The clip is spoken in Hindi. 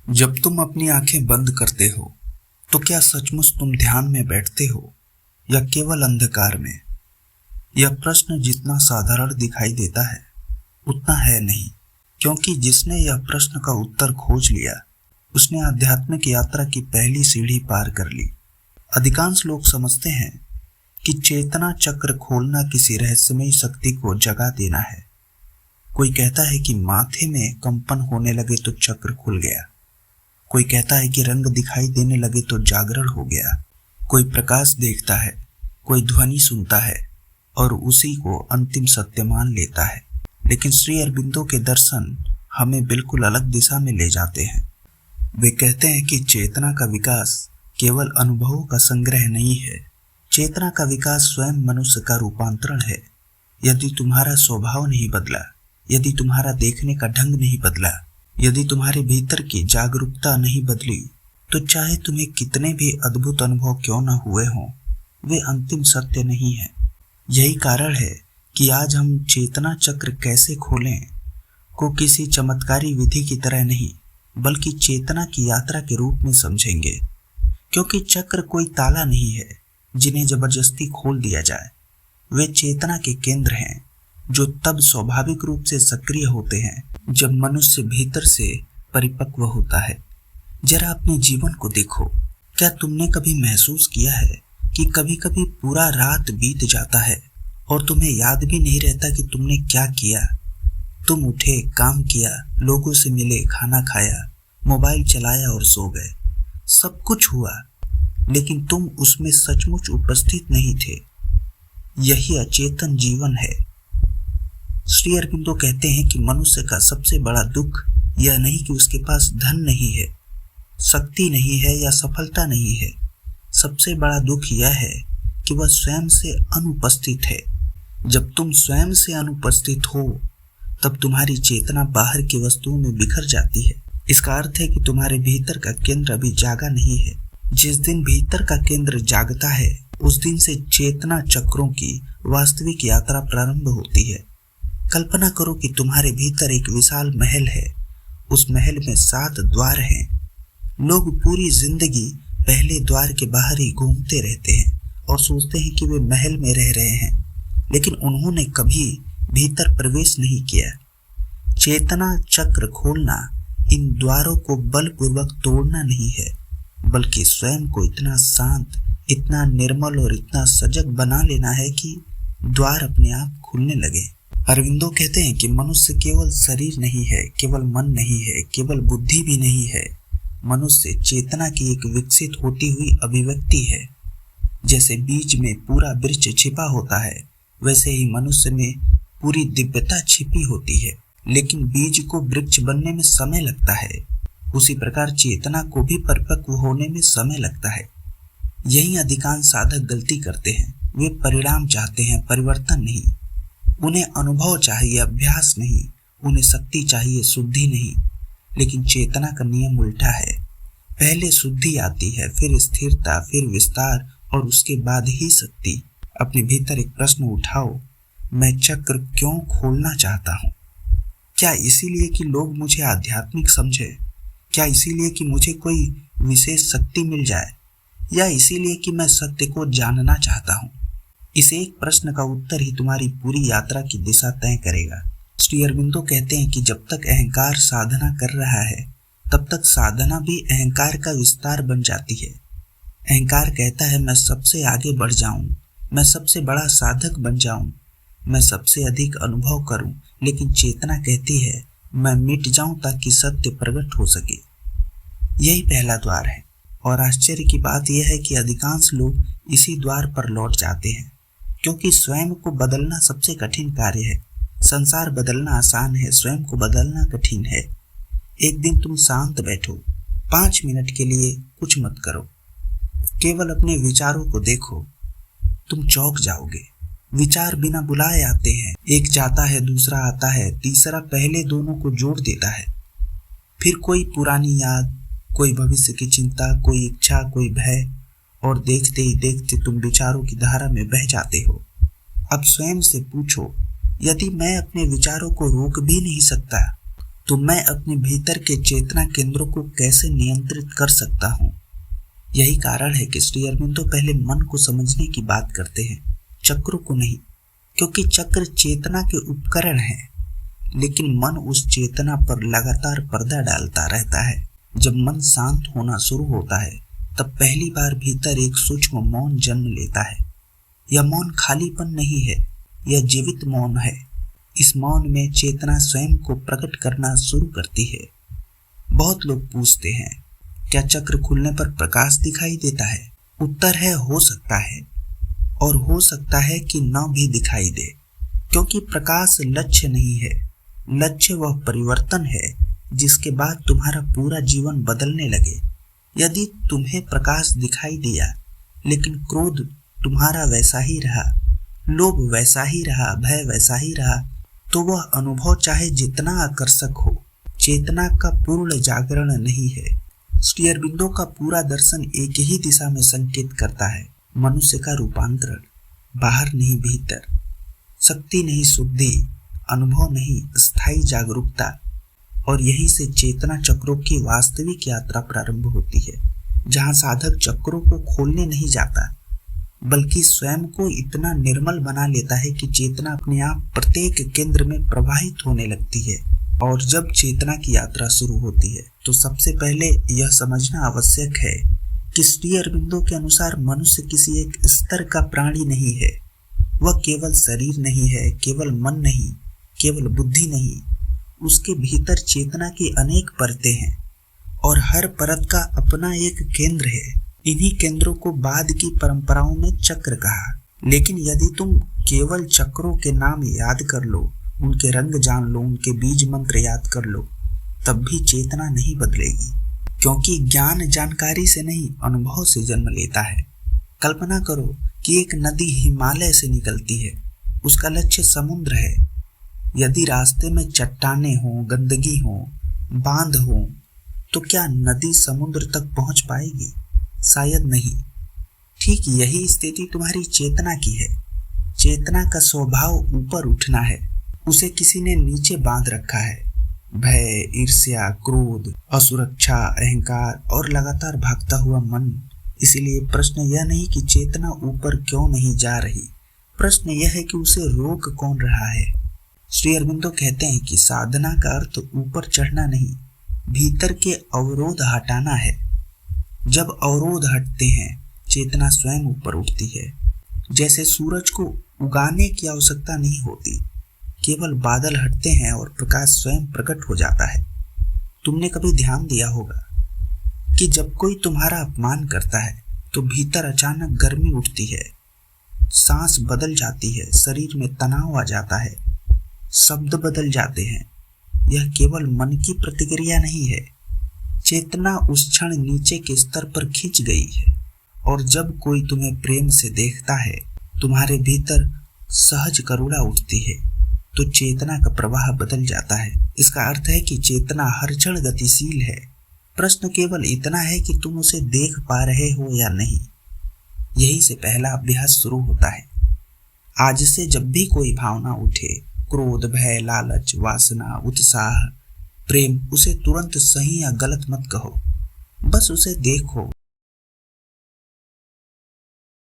जब तुम अपनी आंखें बंद करते हो तो क्या सचमुच तुम ध्यान में बैठते हो या केवल अंधकार में? यह प्रश्न जितना साधारण दिखाई देता है उतना है नहीं, क्योंकि जिसने यह प्रश्न का उत्तर खोज लिया उसने आध्यात्मिक यात्रा की पहली सीढ़ी पार कर ली। अधिकांश लोग समझते हैं कि चेतना चक्र खोलना किसी रहस्यमयी शक्ति को जगा देना है। कोई कहता है कि माथे में कंपन होने लगे तो चक्र खुल गया, कोई कहता है कि रंग दिखाई देने लगे तो जागरण हो गया, कोई प्रकाश देखता है, कोई ध्वनि सुनता है और उसी को अंतिम सत्य मान लेता है। लेकिन श्री अरबिंदो के दर्शन हमें बिल्कुल अलग दिशा में ले जाते हैं। वे कहते हैं कि चेतना का विकास केवल अनुभवों का संग्रह नहीं है, चेतना का विकास स्वयं मनुष्य का रूपांतरण है। यदि तुम्हारा स्वभाव नहीं बदला, यदि तुम्हारा देखने का ढंग नहीं बदला, यदि तुम्हारे भीतर की जागरूकता नहीं बदली, तो चाहे तुम्हें कितने भी अद्भुत अनुभव क्यों न हुए हों, वे अंतिम सत्य नहीं है। यही कारण है कि आज हम चेतना चक्र कैसे खोलें को किसी चमत्कारी विधि की तरह नहीं, बल्कि चेतना की यात्रा के रूप में समझेंगे। क्योंकि चक्र कोई ताला नहीं है जिन्हें जबरदस्ती खोल दिया जाए। वे चेतना के केंद्र हैं जो तब स्वाभाविक रूप से सक्रिय होते हैं जब मनुष्य भीतर से परिपक्व होता है। जरा अपने जीवन को देखो। क्या तुमने कभी महसूस किया है कि कभी कभी पूरा रात बीत जाता है और तुम्हें याद भी नहीं रहता कि तुमने क्या किया? तुम उठे, काम किया, लोगों से मिले, खाना खाया, मोबाइल चलाया और सो गए। सब कुछ हुआ, लेकिन तुम उसमें सचमुच उपस्थित नहीं थे। यही अचेतन जीवन है। श्री अरबिंदो कहते हैं कि मनुष्य का सबसे बड़ा दुख यह नहीं कि उसके पास धन नहीं है, शक्ति नहीं है या सफलता नहीं है। सबसे बड़ा दुख यह है कि वह स्वयं से अनुपस्थित है। जब तुम स्वयं से अनुपस्थित हो तब तुम्हारी चेतना बाहर की वस्तुओं में बिखर जाती है। इसका अर्थ है कि तुम्हारे भीतर का केंद्र अभी जागा नहीं है। जिस दिन भीतर का केंद्र जागता है उस दिन से चेतना चक्रों की वास्तविक यात्रा प्रारंभ होती है। कल्पना करो कि तुम्हारे भीतर एक विशाल महल है। उस महल में 7 द्वार हैं। लोग पूरी जिंदगी पहले द्वार के बाहर ही घूमते रहते हैं और सोचते हैं कि वे महल में रह रहे हैं, लेकिन उन्होंने कभी भीतर प्रवेश नहीं किया। चेतना चक्र खोलना इन द्वारों को बलपूर्वक तोड़ना नहीं है, बल्कि स्वयं को इतना शांत, इतना निर्मल और इतना सजग बना लेना है कि द्वार अपने आप खुलने लगे। अरविंदो कहते हैं कि मनुष्य केवल शरीर नहीं है, केवल मन नहीं है, केवल बुद्धि भी नहीं है। मनुष्य चेतना की एक विकसित होती हुई अभिव्यक्ति है। जैसे बीज में पूरा वृक्ष छिपा होता है, वैसे ही मनुष्य में पूरी दिव्यता छिपी होती है, लेकिन बीज को वृक्ष बनने में समय लगता है। उसी प्रकार चेतना को भी परिपक्व होने में समय लगता है। यही अधिकांश साधक गलती करते हैं। वे परिणाम चाहते हैं, परिवर्तन नहीं। उन्हें अनुभव चाहिए, अभ्यास नहीं। उन्हें शक्ति चाहिए, शुद्धि नहीं। लेकिन चेतना का नियम उल्टा है। पहले शुद्धि आती है, फिर स्थिरता, फिर विस्तार और उसके बाद ही शक्ति। अपने भीतर एक प्रश्न उठाओ, मैं चक्र क्यों खोलना चाहता हूँ? क्या इसीलिए कि लोग मुझे आध्यात्मिक समझे? क्या इसीलिए कि मुझे कोई विशेष शक्ति मिल जाए? या इसीलिए कि मैं सत्य को जानना चाहता हूँ? इस एक प्रश्न का उत्तर ही तुम्हारी पूरी यात्रा की दिशा तय करेगा। श्री अरबिंदो कहते हैं कि जब तक अहंकार साधना कर रहा है तब तक साधना भी अहंकार का विस्तार बन जाती है। अहंकार कहता है मैं सबसे आगे बढ़ जाऊं, मैं सबसे बड़ा साधक बन जाऊं, मैं सबसे अधिक अनुभव करूं। लेकिन चेतना कहती है मैं मिट जाऊं ताकि सत्य प्रकट हो सके। यही पहला द्वार है। और आश्चर्य की बात यह है कि अधिकांश लोग इसी द्वार पर लौट जाते हैं, क्योंकि स्वयं को बदलना सबसे कठिन कार्य है। संसार बदलना आसान है, स्वयं को बदलना कठिन है। एक दिन तुम शांत बैठो, 5 मिनट के लिए कुछ मत करो, केवल अपने विचारों को देखो। तुम चौंक जाओगे। विचार बिना बुलाए आते हैं। एक जाता है, दूसरा आता है, तीसरा पहले दोनों को जोड़ देता है। फिर कोई पुरानी याद, कोई भविष्य की चिंता, कोई इच्छा, कोई भय, और देखते ही देखते तुम विचारों की धारा में बह जाते हो। अब स्वयं से पूछो, यदि मैं अपने विचारों को रोक भी नहीं सकता तो मैं अपने भीतर के चेतना केंद्रों को कैसे नियंत्रित कर सकता हूँ। यही कारण है कि श्री अरबिंदो पहले मन को समझने की बात करते हैं, चक्रों को नहीं, क्योंकि चक्र चेतना के उपकरण हैं, लेकिन मन उस चेतना पर लगातार पर्दा डालता रहता है। जब मन शांत होना शुरू होता है तब पहली बार भीतर एक सूक्ष्म मौन जन्म लेता है। यह मौन खालीपन नहीं है, यह जीवित मौन है। इस मौन में चेतना स्वयं को प्रकट करना शुरू करती है। बहुत लोग पूछते हैं, क्या चक्र खुलने पर प्रकाश दिखाई देता है? उत्तर है, हो सकता है, और हो सकता है कि न भी दिखाई दे, क्योंकि प्रकाश लक्ष्य नहीं है। लक्ष्य वह परिवर्तन है जिसके बाद तुम्हारा पूरा जीवन बदलने लगे। यदि तुम्हें प्रकाश दिखाई दिया लेकिन क्रोध तुम्हारा वैसा ही रहा, लोभ वैसा ही रहा, भय वैसा ही रहा, तो वह अनुभव चाहे जितना आकर्षक हो, चेतना का पूर्ण जागरण नहीं है। श्री अरबिंदो का पूरा दर्शन एक ही दिशा में संकेत करता है, मनुष्य का रूपांतरण, बाहर नहीं भीतर, शक्ति नहीं शुद्धि, अनुभव नहीं स्थायी जागरूकता। और यहीं से चेतना चक्रों की वास्तविक यात्रा प्रारंभ होती है, जहां साधक चक्रों को खोलने नहीं जाता, बल्कि स्वयं को इतना निर्मल बना लेता है कि चेतना अपने आप प्रत्येक केंद्र में प्रवाहित होने लगती है। और जब चेतना की यात्रा शुरू होती है तो सबसे पहले यह समझना आवश्यक है कि श्री अरबिंदो के अनुसार मनुष्य किसी एक स्तर का प्राणी नहीं है। वह केवल शरीर नहीं है, केवल मन नहीं, केवल बुद्धि नहीं। उसके भीतर चेतना की अनेक परतें हैं और हर परत का अपना एक केंद्र है। इन्हीं केंद्रों को बाद की परंपराओं में चक्र कहा। लेकिन यदि तुम केवल चक्रों के नाम याद कर लो, उनके रंग जान लो, उनके बीज मंत्र याद कर लो, तब भी चेतना नहीं बदलेगी, क्योंकि ज्ञान जानकारी से नहीं अनुभव से जन्म लेता है। कल्पना करो कि एक नदी हिमालय से निकलती है, उसका लक्ष्य समुद्र है। यदि रास्ते में चट्टानें हों, गंदगी हो, बांध हो, तो क्या नदी समुद्र तक पहुंच पाएगी? शायद नहीं। ठीक यही स्थिति तुम्हारी चेतना की है। चेतना का स्वभाव ऊपर उठना है, उसे किसी ने नीचे बांध रखा है। भय, ईर्ष्या, क्रोध, असुरक्षा, अहंकार और लगातार भागता हुआ मन। इसीलिए प्रश्न यह नहीं कि चेतना ऊपर क्यों नहीं जा रही, प्रश्न यह है कि उसे रोक कौन रहा है। श्री अरबिंदो कहते हैं कि साधना का अर्थ ऊपर चढ़ना नहीं, भीतर के अवरोध हटाना है। जब अवरोध हटते हैं, चेतना स्वयं ऊपर उठती है। जैसे सूरज को उगाने की आवश्यकता नहीं होती, केवल बादल हटते हैं और प्रकाश स्वयं प्रकट हो जाता है। तुमने कभी ध्यान दिया होगा कि जब कोई तुम्हारा अपमान करता है तो भीतर अचानक गर्मी उठती है, सांस बदल जाती है, शरीर में तनाव आ जाता है, शब्द बदल जाते हैं। यह केवल मन की प्रतिक्रिया नहीं है, चेतना उस क्षण नीचे के स्तर पर खिंच गई है। और जब कोई तुम्हें प्रेम से देखता है, तुम्हारे भीतर सहज करुणा उठती है, तो चेतना का प्रवाह बदल जाता है। इसका अर्थ है कि चेतना हर क्षण गतिशील है। प्रश्न केवल इतना है कि तुम उसे देख पा रहे हो या नहीं। यही से पहला अभ्यास शुरू होता है। आज से जब भी कोई भावना उठे, क्रोध, भय, लालच, वासना, उत्साह, प्रेम, उसे तुरंत सही या गलत मत कहो, बस उसे देखो।